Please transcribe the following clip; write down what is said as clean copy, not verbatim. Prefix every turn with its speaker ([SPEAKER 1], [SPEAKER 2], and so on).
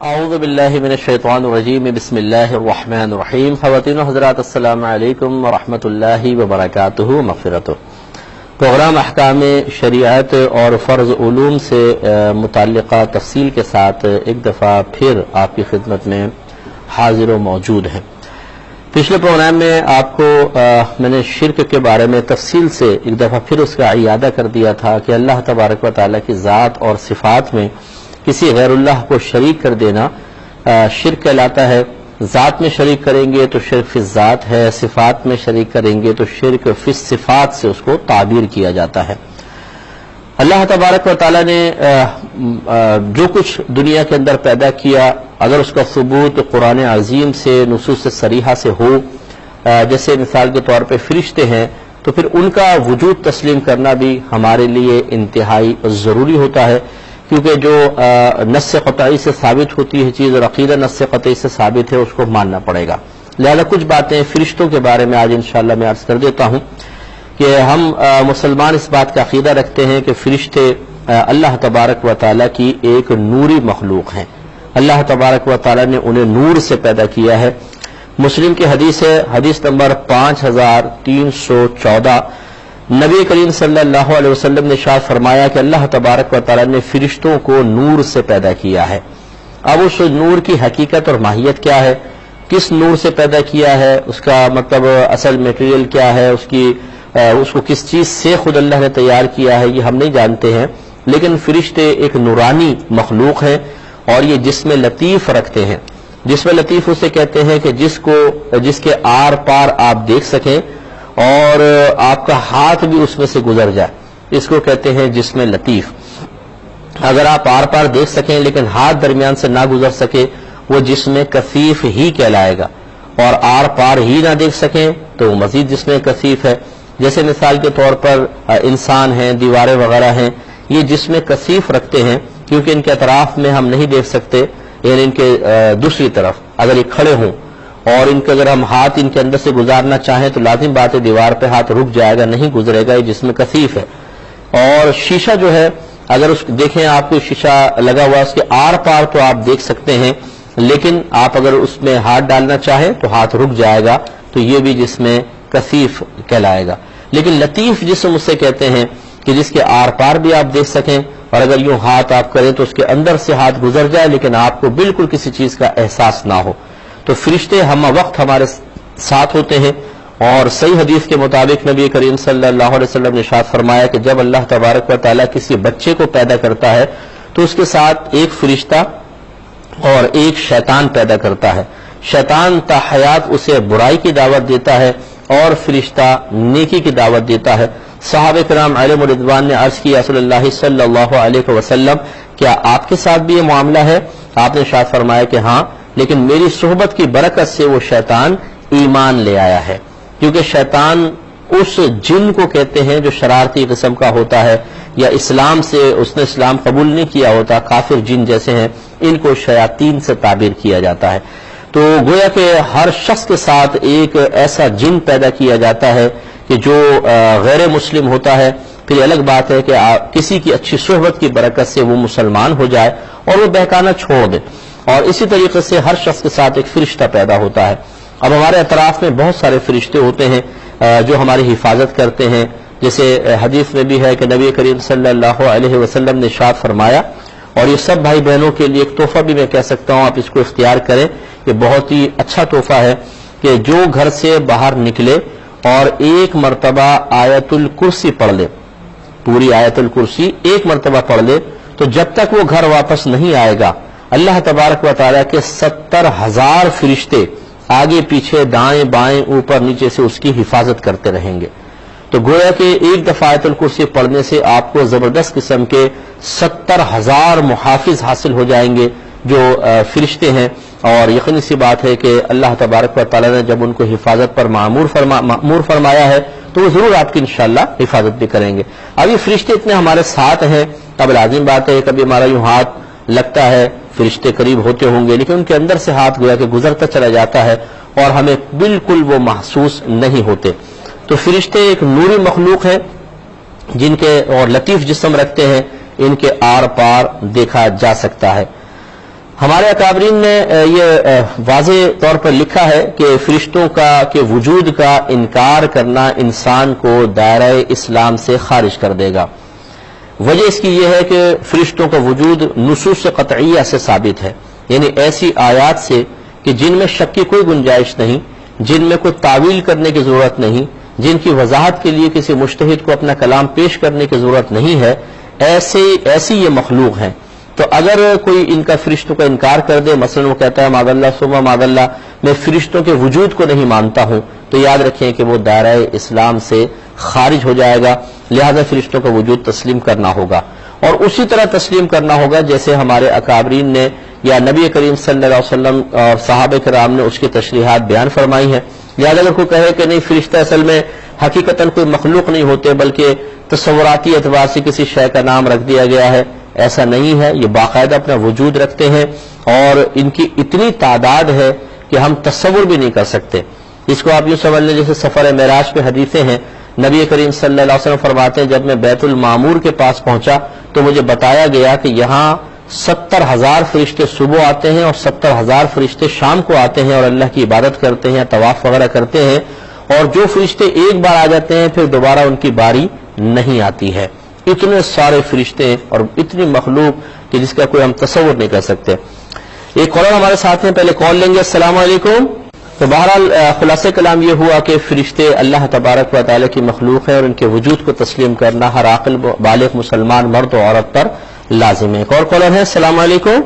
[SPEAKER 1] اعوذ باللہ من الشیطان الرجیم بسم اللہ الرحمن الرحیم. خواتین و حضرات السلام علیکم ورحمۃ اللہ وبرکاتہ. مغفرت پروگرام احکام شریعت اور فرض علوم سے متعلقہ تفصیل کے ساتھ ایک دفعہ پھر آپ کی خدمت میں حاضر و موجود ہیں. پچھلے پروگرام میں آپ کو میں نے شرک کے بارے میں تفصیل سے ایک دفعہ پھر اس کا اعادہ کر دیا تھا کہ اللہ تبارک و تعالیٰ کی ذات اور صفات میں کسی غیر اللہ کو شریک کر دینا شرک کہلاتا ہے. ذات میں شریک کریں گے تو شرک فی الذات ہے، صفات میں شریک کریں گے تو شرک فی الصفات سے اس کو تعبیر کیا جاتا ہے. اللہ تبارک و تعالیٰ نے جو کچھ دنیا کے اندر پیدا کیا، اگر اس کا ثبوت قرآن عظیم سے نصوص صریحہ سے ہو، جیسے مثال کے طور پہ فرشتے ہیں، تو پھر ان کا وجود تسلیم کرنا بھی ہمارے لیے انتہائی ضروری ہوتا ہے، کیونکہ جو نص قطعی سے ثابت ہوتی ہے چیز اور عقیدہ نص قطعی سے ثابت ہے، اس کو ماننا پڑے گا. لہذا کچھ باتیں فرشتوں کے بارے میں آج انشاءاللہ میں عرض کر دیتا ہوں کہ ہم مسلمان اس بات کا عقیدہ رکھتے ہیں کہ فرشتے اللہ تبارک و تعالیٰ کی ایک نوری مخلوق ہیں. اللہ تبارک و تعالیٰ نے انہیں نور سے پیدا کیا ہے. مسلم کی حدیث ہے، حدیث نمبر 5314. نبی کریم صلی اللہ علیہ وسلم نے ارشاد فرمایا کہ اللہ تبارک و تعالیٰ نے فرشتوں کو نور سے پیدا کیا ہے. اب اس نور کی حقیقت اور ماہیت کیا ہے، کس نور سے پیدا کیا ہے، اس کا مطلب اصل میٹیریل کیا ہے، اس کو کس چیز سے خود اللہ نے تیار کیا ہے، یہ ہم نہیں جانتے ہیں. لیکن فرشتے ایک نورانی مخلوق ہیں اور یہ جسم لطیف رکھتے ہیں. جسم لطیف اسے کہتے ہیں کہ جس کے آر پار آپ دیکھ سکیں اور آپ کا ہاتھ بھی اس میں سے گزر جائے، اس کو کہتے ہیں جسم لطیف. اگر آپ آر پار دیکھ سکیں لیکن ہاتھ درمیان سے نہ گزر سکے، وہ جسم کثیف ہی کہلائے گا. اور آر پار ہی نہ دیکھ سکیں تو وہ مزید جسم کثیف ہے. جیسے مثال کے طور پر انسان ہیں، دیواریں وغیرہ ہیں، یہ جسم کثیف رکھتے ہیں کیونکہ ان کے اطراف میں ہم نہیں دیکھ سکتے، یعنی ان کے دوسری طرف اگر یہ کھڑے ہوں اور ان کے اگر ہم ہاتھ ان کے اندر سے گزارنا چاہیں تو لازم بات ہے دیوار پہ ہاتھ رک جائے گا، نہیں گزرے گا، یہ جسم کثیف ہے. اور شیشہ جو ہے، اگر اس دیکھیں آپ کو شیشہ لگا ہوا، اس کے آر پار تو آپ دیکھ سکتے ہیں، لیکن آپ اگر اس میں ہاتھ ڈالنا چاہیں تو ہاتھ رک جائے گا، تو یہ بھی جسم کثیف کہلائے گا. لیکن لطیف جسم اسے کہتے ہیں کہ جس کے آر پار بھی آپ دیکھ سکیں، اور اگر یوں ہاتھ آپ کریں تو اس کے اندر سے ہاتھ گزر جائے لیکن آپ کو بالکل کسی چیز کا احساس نہ ہو. تو فرشتے ہم وقت ہمارے ساتھ ہوتے ہیں. اور صحیح حدیث کے مطابق نبی کریم صلی اللہ علیہ وسلم نے ارشاد فرمایا کہ جب اللہ تبارک و تعالیٰ کسی بچے کو پیدا کرتا ہے تو اس کے ساتھ ایک فرشتہ اور ایک شیطان پیدا کرتا ہے. شیطان تا حیات اسے برائی کی دعوت دیتا ہے اور فرشتہ نیکی کی دعوت دیتا ہے. صحابہ کرام علیہم رضوان نے عرض کی رسول اللہ صلی اللہ علیہ وسلم کیا آپ کے ساتھ بھی یہ معاملہ ہے؟ آپ نے ارشاد فرمایا کہ ہاں، لیکن میری صحبت کی برکت سے وہ شیطان ایمان لے آیا ہے. کیونکہ شیطان اس جن کو کہتے ہیں جو شرارتی قسم کا ہوتا ہے یا اسلام سے اس نے اسلام قبول نہیں کیا ہوتا، کافر جن جیسے ہیں، ان کو شیاطین سے تعبیر کیا جاتا ہے. تو گویا کہ ہر شخص کے ساتھ ایک ایسا جن پیدا کیا جاتا ہے کہ جو غیر مسلم ہوتا ہے. پھر الگ بات ہے کہ کسی کی اچھی صحبت کی برکت سے وہ مسلمان ہو جائے اور وہ بہکانا چھوڑ دے. اور اسی طریقے سے ہر شخص کے ساتھ ایک فرشتہ پیدا ہوتا ہے. اب ہمارے اطراف میں بہت سارے فرشتے ہوتے ہیں جو ہماری حفاظت کرتے ہیں. جیسے حدیث میں بھی ہے کہ نبی کریم صلی اللہ علیہ وسلم نے ارشاد فرمایا، اور یہ سب بھائی بہنوں کے لیے ایک تحفہ بھی میں کہہ سکتا ہوں، آپ اس کو اختیار کریں، یہ بہت ہی اچھا تحفہ ہے کہ جو گھر سے باہر نکلے اور ایک مرتبہ آیت الکرسی پڑھ لے، پوری آیت الکرسی ایک مرتبہ پڑھ لے، تو جب تک وہ گھر واپس نہیں آئے گا اللہ تبارک و تعالیٰ کے 70,000 فرشتے آگے پیچھے دائیں بائیں اوپر نیچے سے اس کی حفاظت کرتے رہیں گے. تو گویا کہ ایک دفعہ آیت الکرسی پڑھنے سے آپ کو زبردست قسم کے 70,000 محافظ حاصل ہو جائیں گے جو فرشتے ہیں. اور یقینی سی بات ہے کہ اللہ تبارک و تعالیٰ نے جب ان کو حفاظت پر مأمور فرمایا ہے تو وہ ضرور آپ کی انشاءاللہ حفاظت بھی کریں گے. اب یہ فرشتے اتنے ہمارے ساتھ ہیں، اب لازم بات ہے کبھی ہمارا یوں ہاتھ لگتا ہے، فرشتے قریب ہوتے ہوں گے لیکن ان کے اندر سے ہاتھ گویا کہ گزرتا چلا جاتا ہے اور ہمیں بالکل وہ محسوس نہیں ہوتے. تو فرشتے ایک نوری مخلوق ہے جن کے اور لطیف جسم رکھتے ہیں، ان کے آر پار دیکھا جا سکتا ہے. ہمارے اکابرین نے یہ واضح طور پر لکھا ہے کہ فرشتوں کے وجود کا انکار کرنا انسان کو دائرہ اسلام سے خارج کر دے گا۔ وجہ اس کی یہ ہے کہ فرشتوں کا وجود نصوص قطعیہ سے ثابت ہے، یعنی ایسی آیات سے کہ جن میں شک کی کوئی گنجائش نہیں، جن میں کوئی تعویل کرنے کی ضرورت نہیں، جن کی وضاحت کے لیے کسی مجتہد کو اپنا کلام پیش کرنے کی ضرورت نہیں ہے، ایسی یہ مخلوق ہیں۔ تو اگر کوئی ان کا فرشتوں کا انکار کر دے، مثلا وہ کہتا ہے معاذ اللہ ثم معاذ اللہ میں فرشتوں کے وجود کو نہیں مانتا ہوں، تو یاد رکھیں کہ وہ دائرہ اسلام سے خارج ہو جائے گا، لہذا فرشتوں کا وجود تسلیم کرنا ہوگا، اور اسی طرح تسلیم کرنا ہوگا جیسے ہمارے اکابرین نے یا نبی کریم صلی اللہ علیہ وسلم اور صحابہ کرام نے اس کی تشریحات بیان فرمائی ہیں۔ لہذا اگر کوئی کہے کہ نہیں فرشتہ اصل میں حقیقتاً کوئی مخلوق نہیں ہوتے بلکہ تصوراتی اعتبار سے کسی شے کا نام رکھ دیا گیا ہے، ایسا نہیں ہے، یہ باقاعدہ اپنا وجود رکھتے ہیں اور ان کی اتنی تعداد ہے کہ ہم تصور بھی نہیں کر سکتے۔ اس کو آپ یوں سمجھ لیں جیسے سفر معراج پہ حدیثیں ہیں، نبی کریم صلی اللہ علیہ وسلم فرماتے ہیں جب میں بیت المعمور کے پاس پہنچا تو مجھے بتایا گیا کہ یہاں 70,000 فرشتے صبح آتے ہیں اور 70,000 فرشتے شام کو آتے ہیں اور اللہ کی عبادت کرتے ہیں، طواف وغیرہ کرتے ہیں، اور جو فرشتے ایک بار آ جاتے ہیں پھر دوبارہ ان کی باری نہیں آتی ہے۔ اتنے سارے فرشتے اور اتنی مخلوق کہ جس کا کوئی ہم تصور نہیں کر سکتے۔ ایک کالر ہمارے ساتھ ہیں، پہلے کال لیں گے۔ السلام علیکم۔ تو بہرحال خلاصہ کلام یہ ہوا کہ فرشتے اللہ تبارک و تعالیٰ کی مخلوق ہیں اور ان کے وجود کو تسلیم کرنا ہر عاقل بالغ مسلمان مرد و عورت پر لازم ہے۔ ایک اور کالر ہے۔ السلام علیکم۔